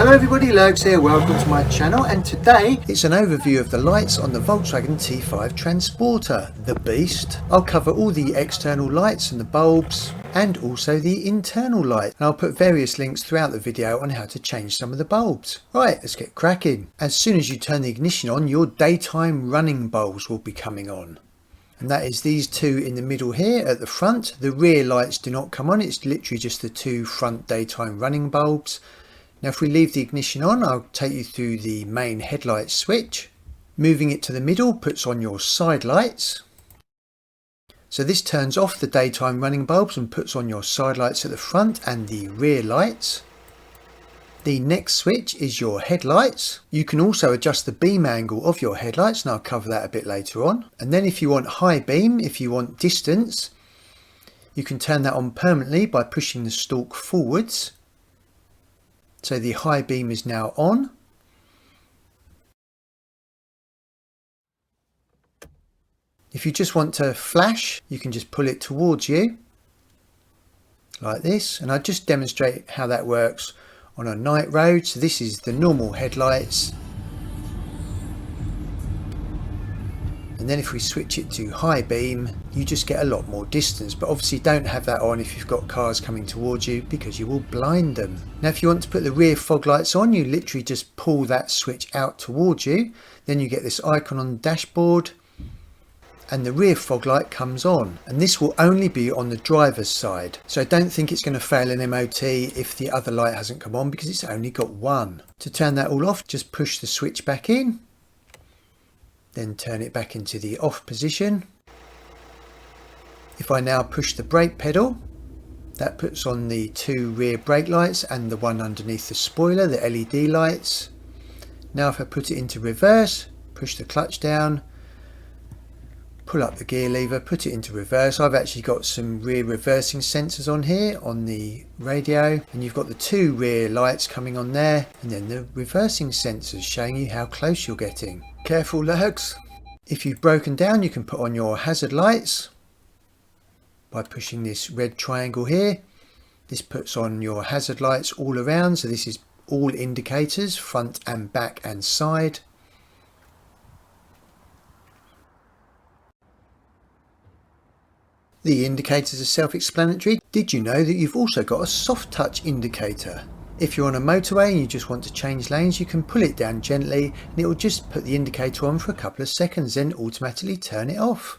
Hello everybody, Lurgs here, welcome to my channel, and today it's an overview of the lights on the Volkswagen T5 Transporter, the Beast. I'll cover all the external lights and the bulbs and also the internal light, and I'll put various links throughout the video on how to change some of the bulbs. Right, let's get cracking. As soon as you turn the ignition on, your daytime running bulbs will be coming on. And that is these two in the middle here at the front. The rear lights do not come on, it's literally just the two front daytime running bulbs. Now if we leave the ignition on, I'll take you through the main headlight switch. Moving it to the middle puts on your side lights. So this turns off the daytime running bulbs and puts on your side lights at the front and the rear lights. The next switch is your headlights. You can also adjust the beam angle of your headlights, and I'll cover that a bit later on. And then if you want high beam, if you want distance, you can turn that on permanently by pushing the stalk forwards. So the high beam is now on. If you just want to flash, you can just pull it towards you like this, and I'll just demonstrate how that works on a night road. So this is the normal headlights, and then if we switch it to high beam, you just get a lot more distance, but obviously don't have that on if you've got cars coming towards you because you will blind them. Now if you want to put the rear fog lights on, you literally just pull that switch out towards you, then you get this icon on the dashboard and the rear fog light comes on, and this will only be on the driver's side. So I don't think it's going to fail an MOT if the other light hasn't come on because it's only got one. To turn that all off, just push the switch back in, then turn it back into the off position. If I now push the brake pedal, that puts on the two rear brake lights and the one underneath the spoiler, the LED lights. Now if I put it into reverse, push the clutch down, pull up the gear lever, put it into reverse. I've actually got some rear reversing sensors on here on the radio, and you've got the two rear lights coming on there, and then the reversing sensors showing you how close you're getting. Careful, Lurgs. If you've broken down, you can put on your hazard lights by pushing this red triangle here. This puts on your hazard lights all around, so this is all indicators, front and back and side. The indicators are self-explanatory. Did you know that you've also got a soft touch indicator? If you're on a motorway and you just want to change lanes, you can pull it down gently and it will just put the indicator on for a couple of seconds, then automatically turn it off.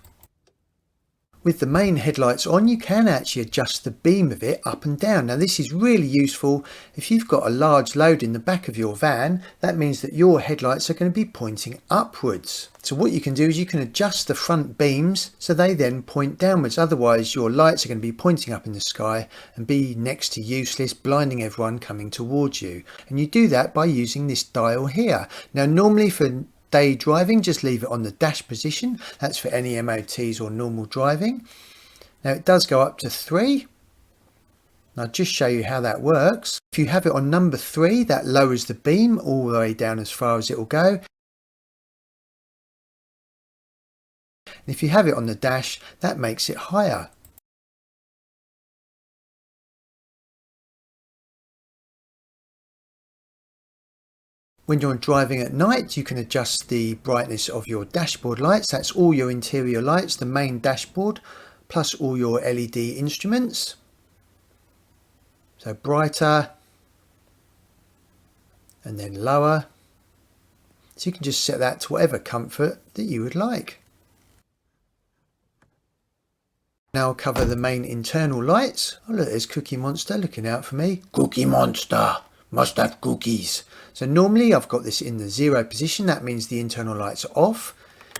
With the main headlights on, you can actually adjust the beam of it up and down. Now this is really useful if you've got a large load in the back of your van. That means that your headlights are going to be pointing upwards. So what you can do is you can adjust the front beams so they then point downwards. Otherwise your lights are going to be pointing up in the sky and be next to useless, blinding everyone coming towards you. And you do that by using this dial here. Now normally for day driving, just leave it on the dash position. That's for any MOTs or normal driving. Now it does go up to 3. I'll just show you how that works. If you have it on number 3, that lowers the beam all the way down as far as it will go. And if you have it on the dash, that makes it higher. When you're driving at night, you can adjust the brightness of your dashboard lights. That's all your interior lights, the main dashboard, plus all your LED instruments. So brighter and then lower. So you can just set that to whatever comfort that you would like. Now I'll cover the main internal lights. Oh look, there's Cookie Monster looking out for me. Cookie Monster! Must have cookies. So normally I've got this in the 0 position. That means the internal lights are off.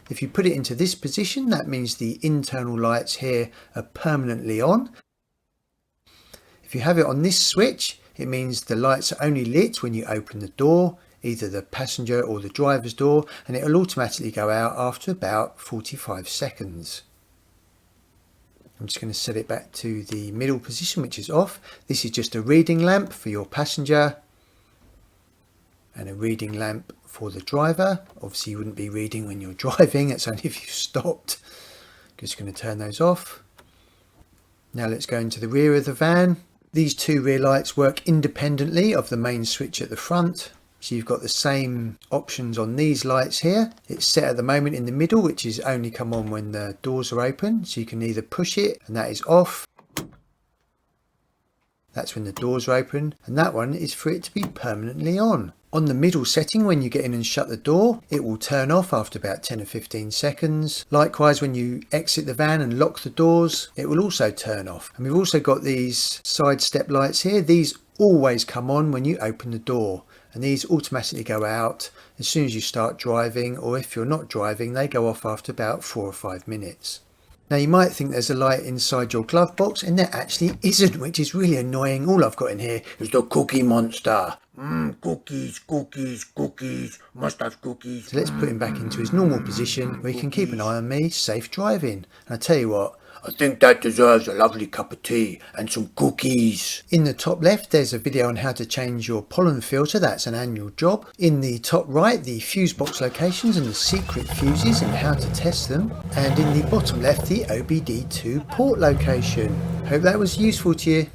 If you put it into this position, that means the internal lights here are permanently on. If you have it on this switch, it means the lights are only lit when you open the door, either the passenger or the driver's door, and it will automatically go out after about 45 seconds. I'm just going to set it back to the middle position, which is off. This is just a reading lamp for your passenger and a reading lamp for the driver. Obviously you wouldn't be reading when you're driving, it's only if you stopped. Just going to turn those off. Now let's go into the rear of the van. These two rear lights work independently of the main switch at the front. So you've got the same options on these lights here. It's set at the moment in the middle, which is only come on when the doors are open. So you can either push it and that is off. That's when the doors are open. And that one is for it to be permanently on. On the middle setting, when you get in and shut the door, it will turn off after about 10 or 15 seconds. Likewise, when you exit the van and lock the doors, it will also turn off. And we've also got these side step lights here. These always come on when you open the door. And these automatically go out as soon as you start driving, or if you're not driving, they go off after about 4 or 5 minutes. Now you might think there's a light inside your glove box, and there actually isn't, which is really annoying. All I've got in here is the Cookie Monster. Cookies, cookies, cookies, must have cookies. So let's put him back into his normal position where he can keep an eye on me, safe driving. And I tell you what, I think that deserves a lovely cup of tea and some cookies. In the top left, there's a video on how to change your pollen filter. That's an annual job. In the top right, the fuse box locations and the secret fuses and how to test them. And in the bottom left, the OBD2 port location. Hope that was useful to you.